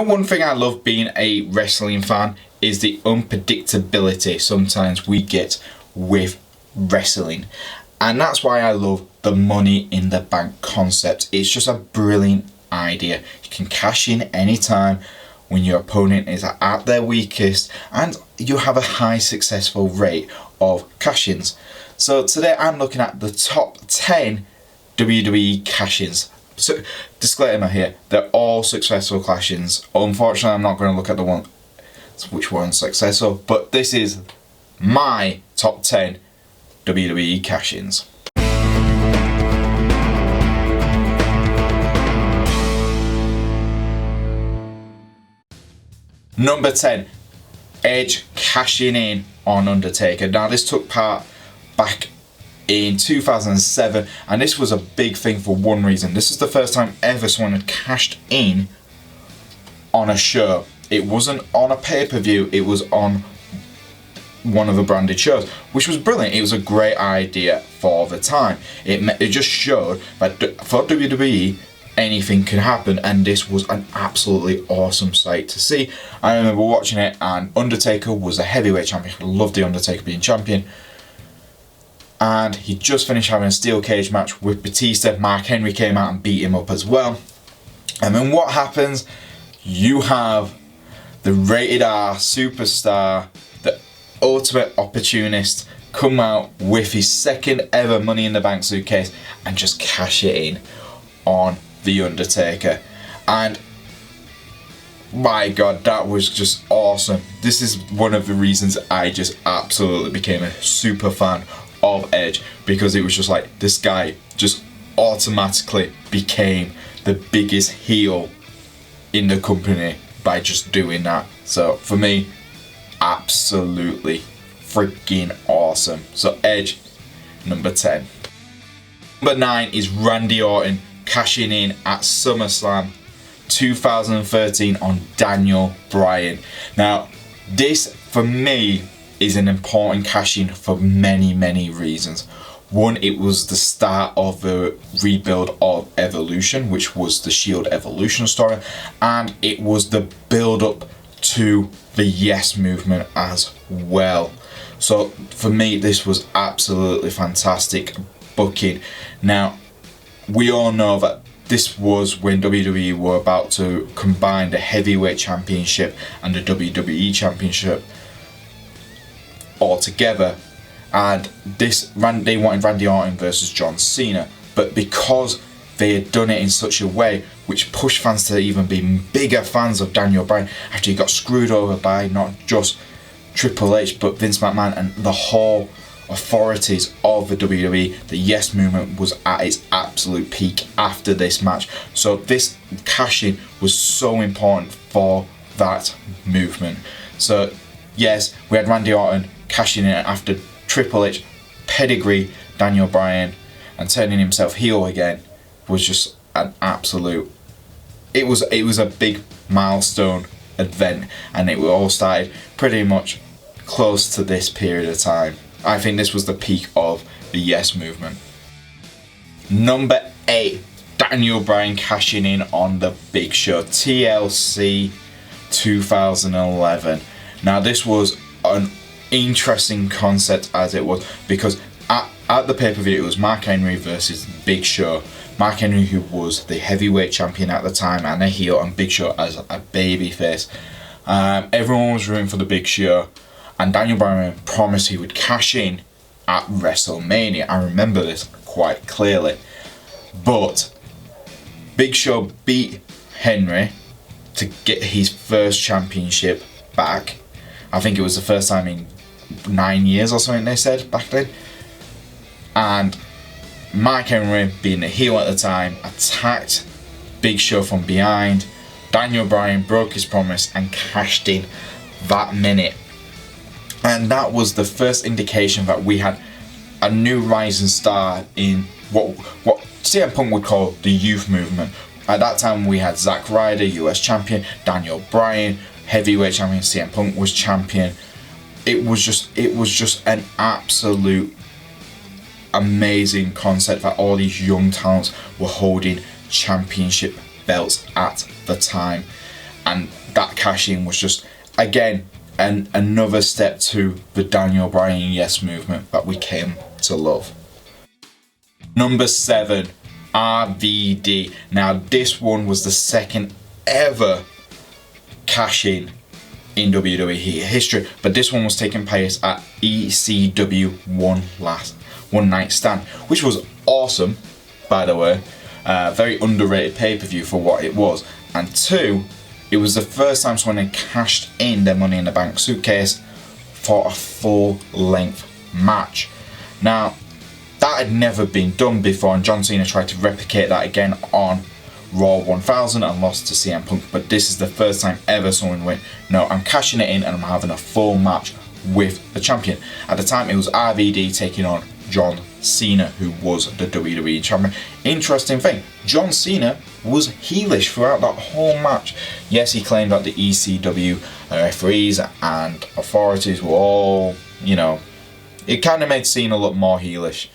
One thing I love being a wrestling fan is the unpredictability sometimes we get with wrestling. And that's why I love the Money in the Bank concept. It's just a brilliant idea. You can cash in anytime when your opponent is at their weakest, and you have a high successful rate of cash-ins. So today I'm looking at the top 10 WWE cash-ins. So, disclaimer here, they're all successful cash-ins. Unfortunately, I'm not going to look at the one which one's successful, but this is my top 10 WWE cash-ins. Number 10, Edge cashing in on Undertaker. Now this took part back in 2007, and this was a big thing for one reason. This is the first time ever someone had cashed in on a show. It wasn't on a pay-per-view, it was on one of the branded shows, which was brilliant. It was a great idea for the time. It just showed that for WWE, anything can happen, and this was an absolutely awesome sight to see. I remember watching it, and Undertaker was a heavyweight champion. I loved the Undertaker being champion. And he just finished having a steel cage match with Batista. Mark Henry came out and beat him up as well. And then what happens? You have the rated R superstar, the ultimate opportunist, come out with his second ever Money in the Bank suitcase and just cash it in on the Undertaker. And my god, that was just awesome. This is one of the reasons I just absolutely became a super fan of Edge, because it was just like, this guy just automatically became the biggest heel in the company by just doing that. So for me, absolutely freaking awesome. So Edge, number 10. Number 9 is Randy Orton cashing in at SummerSlam 2013 on Daniel Bryan. Now this for me is an important cash-in for many reasons. One, it was the start of the rebuild of Evolution, which was the Shield Evolution story, and it was the build-up to the Yes movement as well. So for me, this was absolutely fantastic booking. Now, we all know that this was when WWE were about to combine the Heavyweight Championship and the WWE Championship all together, and they wanted Randy Orton versus John Cena, but because they had done it in such a way which pushed fans to even be bigger fans of Daniel Bryan after he got screwed over by not just Triple H but Vince McMahon and the whole authorities of the WWE. The Yes movement was at its absolute peak after this match, so this cash-in was so important for that movement. So yes, we had Randy Orton cashing in after Triple H pedigree Daniel Bryan and turning himself heel again was just an absolute, it was a big milestone event, and it all started pretty much close to this period of time. I think this was the peak of the Yes movement. Number 8, Daniel Bryan cashing in on the Big Show, TLC 2011. Now this was an interesting concept as it was, because at the pay-per-view it was Mark Henry versus Big Show. Mark Henry, who was the heavyweight champion at the time and a heel, and Big Show as a babyface. Everyone was rooting for the Big Show, and Daniel Bryan promised he would cash in at WrestleMania. I remember this quite clearly. But Big Show beat Henry to get his first championship back. I think it was the first time in 9 years or something they said back then. And Mark Henry, being the heel at the time, attacked Big Show from behind. Daniel Bryan broke his promise and cashed in that minute. And that was the first indication that we had a new rising star in what CM Punk would call the youth movement. At that time we had Zack Ryder, US champion, Daniel Bryan, heavyweight champion, CM Punk was champion. It was just an absolute amazing concept that all these young talents were holding championship belts at the time. and that cash-in was just, again, another step to the Daniel Bryan Yes movement that we came to love. Number 7, RVD. Now this one was the second ever cash-in in WWE history, but this one was taking place at ECW One Night Stand, which was awesome, by the way. Very underrated pay-per-view for what it was. And 2, it was the first time someone had cashed in their Money in the Bank suitcase for a full-length match. Now, that had never been done before, and John Cena tried to replicate that again on Raw 1000 and lost to CM Punk. But this is the first time ever someone went, no, I'm cashing it in and I'm having a full match with the champion. At the time, it was RVD taking on John Cena, who was the WWE champion. Interesting thing, John Cena was heelish throughout that whole match. Yes, he claimed that the ECW referees and authorities were all, you know, it kind of made Cena look more heelish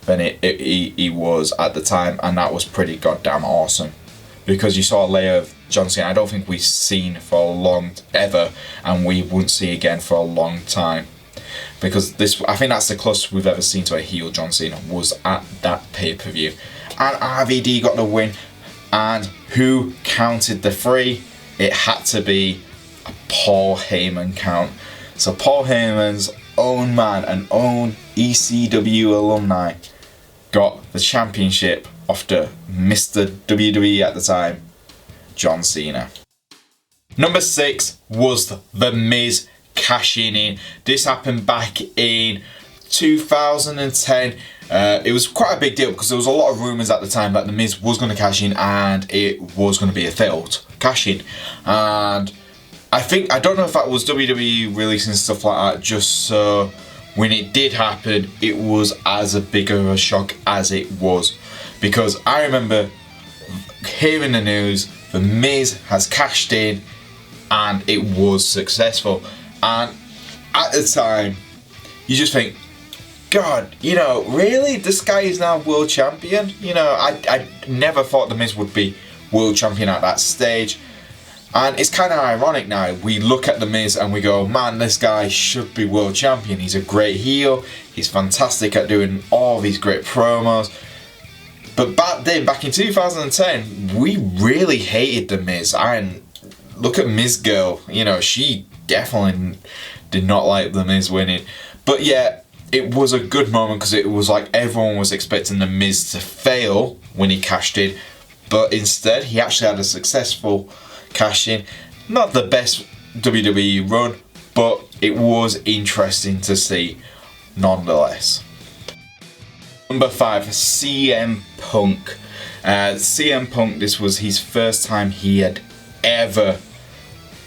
than he was at the time, and that was pretty goddamn awesome, because you saw a layer of John Cena I don't think we've seen for a long ever, and we won't see again for a long time, because I think that's the closest we've ever seen to a heel John Cena was at that pay-per-view. And RVD got the win, and who counted the 3? It had to be a Paul Heyman count. So Paul Heyman's own man and own ECW alumni got the championship after Mr. WWE at the time, John Cena. Number 6 was The Miz cashing in. This happened back in 2010. It was quite a big deal because there was a lot of rumours at the time that The Miz was going to cash in, and it was going to be a failed cash in. And I don't know if that was WWE releasing stuff like that just so when it did happen, it was as big of a shock as it was. Because I remember hearing the news, The Miz has cashed in, and it was successful. And at the time, you just think, God, you know, really? This guy is now world champion? You know, I never thought The Miz would be world champion at that stage. And it's kind of ironic now. We look at The Miz and we go, man, this guy should be world champion. He's a great heel. He's fantastic at doing all these great promos. But back then, back in 2010, we really hated The Miz. And look at Miz Girl. You know, she definitely did not like The Miz winning. But yeah, it was a good moment because it was like everyone was expecting The Miz to fail when he cashed in. But instead, he actually had a successful cash in. Not the best WWE run, but it was interesting to see nonetheless. Number 5, CM Punk. CM Punk, this was his first time he had ever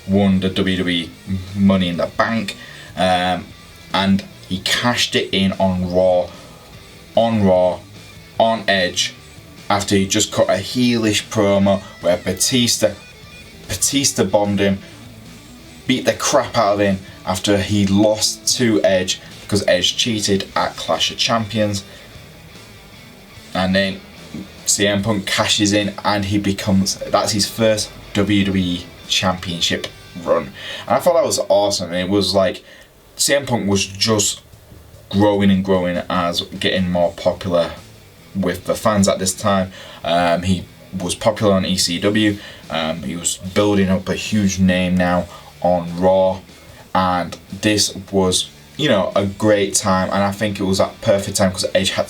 won the WWE Money in the Bank, and he cashed it in on Raw, on Edge, after he just cut a heelish promo where Batista bombed him, beat the crap out of him after he lost to Edge because Edge cheated at Clash of Champions. And then CM Punk cashes in and that's his first WWE Championship run. And I thought that was awesome. It was like CM Punk was just growing and growing as getting more popular with the fans at this time. He was popular on ECW. He was building up a huge name now on Raw, and this was, you know, a great time. And I think it was that perfect time because Edge had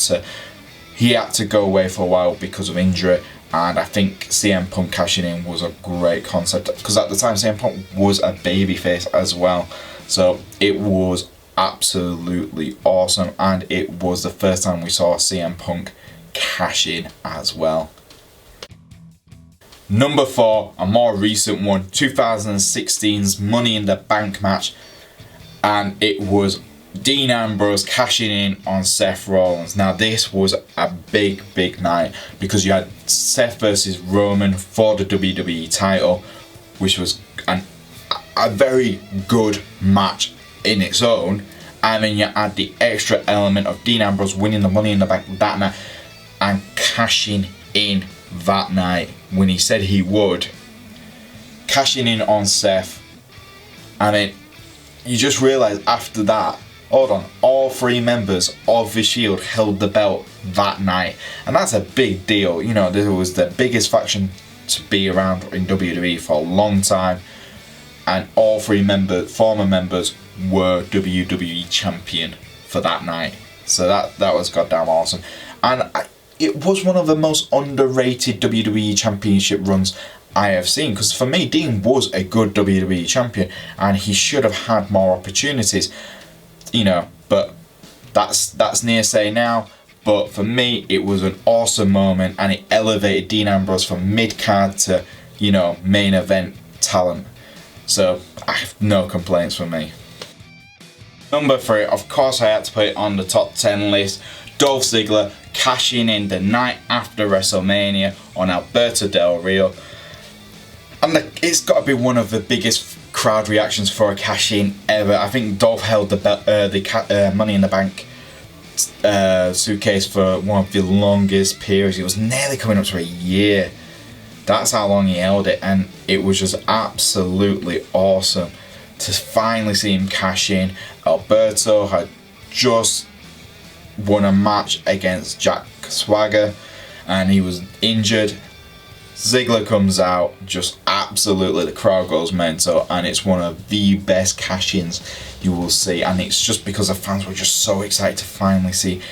to go away for a while because of injury, and I think CM Punk cashing in was a great concept because at the time CM Punk was a babyface as well, so it was absolutely awesome, and it was the first time we saw CM Punk cash in as well. Number 4, a more recent one, 2016's Money in the Bank match, and it was Dean Ambrose cashing in on Seth Rollins. Now this was a big night because you had Seth versus Roman for the WWE title, which was a very good match in its own, and then you add the extra element of Dean Ambrose winning the Money in the Bank that night and cashing in that night when he said he would. cashing in on Seth. I mean, you just realise after that, hold on, all 3 members of the Shield held the belt that night. And that's a big deal. You know, this was the biggest faction to be around in WWE for a long time. And all 3 former members were WWE champion for that night. So that was goddamn awesome. And it was one of the most underrated WWE championship runs I have seen. Because for me, Dean was a good WWE champion. And he should have had more opportunities. You know, but that's near say now. But for me, it was an awesome moment. And it elevated Dean Ambrose from mid-card to, you know, main event talent. So, I have no complaints from me. Number 3, of course I had to put it on the top 10 list. Dolph Ziggler cashing in the night after WrestleMania on Alberto Del Rio. And it's got to be one of the biggest crowd reactions for a cash-in ever. I think Dolph held the Money in the Bank suitcase for one of the longest periods. It was nearly coming up to a year. That's how long he held it, and it was just absolutely awesome to finally see him cash in. Alberto had just won a match against Jack Swagger, and he was injured. Ziggler comes out, just absolutely, the crowd goes mental, and it's one of the best cash-ins you will see. And it's just because the fans were just so excited to finally see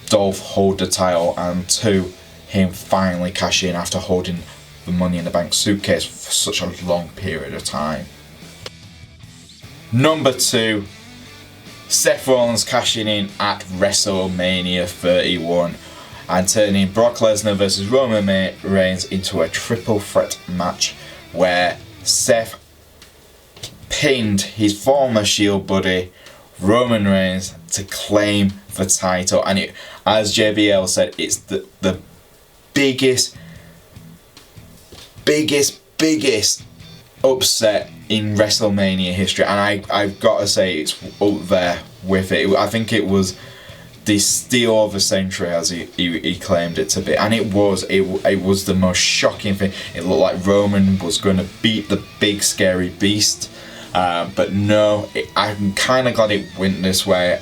Dolph hold the title, and to him finally cash in after holding the Money in the Bank suitcase for such a long period of time. Number 2, Seth Rollins cashing in at WrestleMania 31 and turning Brock Lesnar versus Roman Reigns into a triple threat match where Seth pinned his former Shield buddy Roman Reigns to claim the title. And it, as JBL said, it's the biggest upset in WrestleMania history, and I've got to say it's up there with it. I think it was the steal of the century, as he claimed it to be, and it was the most shocking thing. It looked like Roman was going to beat the big scary beast, but no, I'm kind of glad it went this way.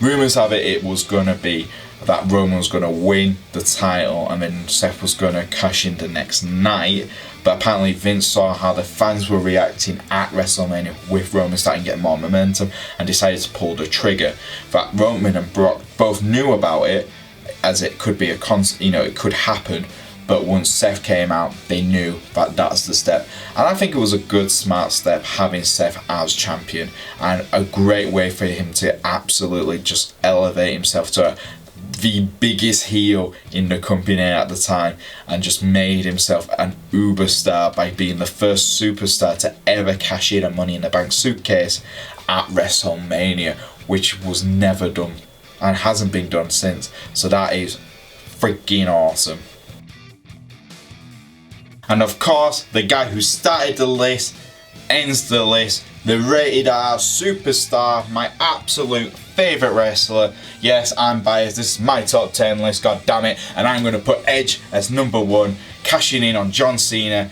Rumours have it was going to be that Roman was going to win the title and then Seth was going to cash in the next night. But apparently Vince saw how the fans were reacting at WrestleMania with Roman starting getting more momentum and decided to pull the trigger. That Roman and Brock both knew about it, as it could be it could happen. But once Seth came out, they knew that that's the step. And I think it was a good, smart step having Seth as champion, and a great way for him to absolutely just elevate himself to the biggest heel in the company at the time, and just made himself an uber star by being the first superstar to ever cash in a Money in the Bank suitcase at WrestleMania, which was never done and hasn't been done since. So that is freaking awesome. And of course, the guy who started the list ends the list. The Rated R superstar, my absolute favourite wrestler. Yes, I'm biased. This is my top 10 list, god damn it. And I'm going to put Edge as number 1, cashing in on John Cena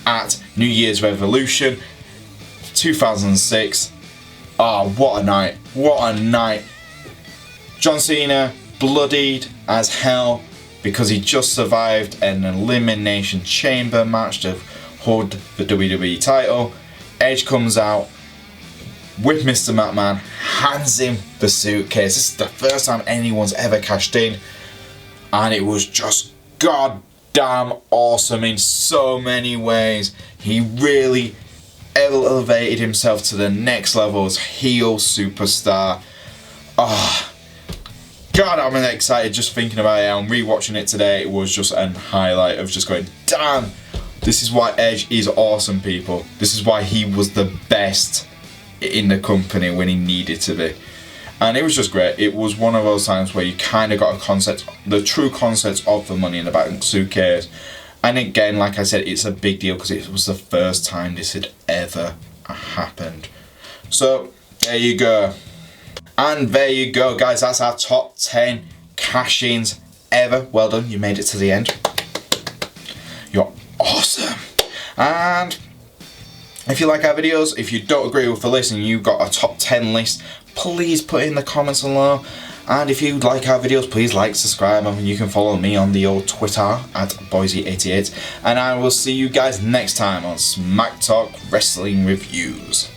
at New Year's Revolution 2006. Oh, what a night. What a night. John Cena bloodied as hell because he just survived an Elimination Chamber match to hold the WWE title. Edge comes out with Mr. McMahon, hands him the suitcase. This is the first time anyone's ever cashed in, and it was just goddamn awesome in so many ways. He really elevated himself to the next level as heel superstar. Oh, God, I'm excited just thinking about it. I'm rewatching it today. It was just a highlight of just going, damn, this is why Edge is awesome, people. This is why he was the best in the company when he needed to be. And it was just great. It was one of those times where you kind of got a concept, the true concept of the Money in the Bank suitcase. And again, like I said, it's a big deal because it was the first time this had ever happened. So, there you go. And there you go, guys. That's our top 10 cash-ins ever. Well done. You made it to the end. You're awesome. And If you like our videos, if you don't agree with the list and you've got a top 10 list, please put it in the comments below. And if you like our videos, please like, subscribe, and you can follow me on the old Twitter at Boise88. And I will see you guys next time on Smack Talk Wrestling Reviews.